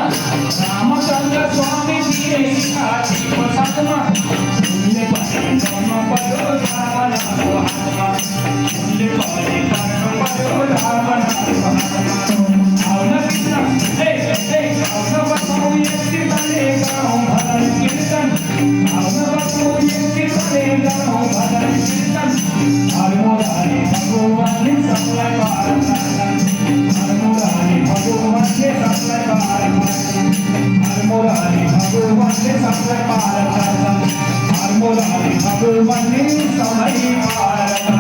रामचंद्र स्वामी दिए सिखाती को सतमा उनले परे कर्म परो रावण को हाथमा उनले परे कर्म परो रावण को हाथमा आवना कृष्ण हे आवना बसो यति तले गाऊं भजन कीर्तन आवना बसो यति तले गाऊं भजन कीर्तन हर मुरारी भगवान ने सबलाई पार हर मुरारी भगवान ने सबलाई पार हर मुरारी भगवान ने सबलाई पार हर मुरारी भगवान ने सबलाई पार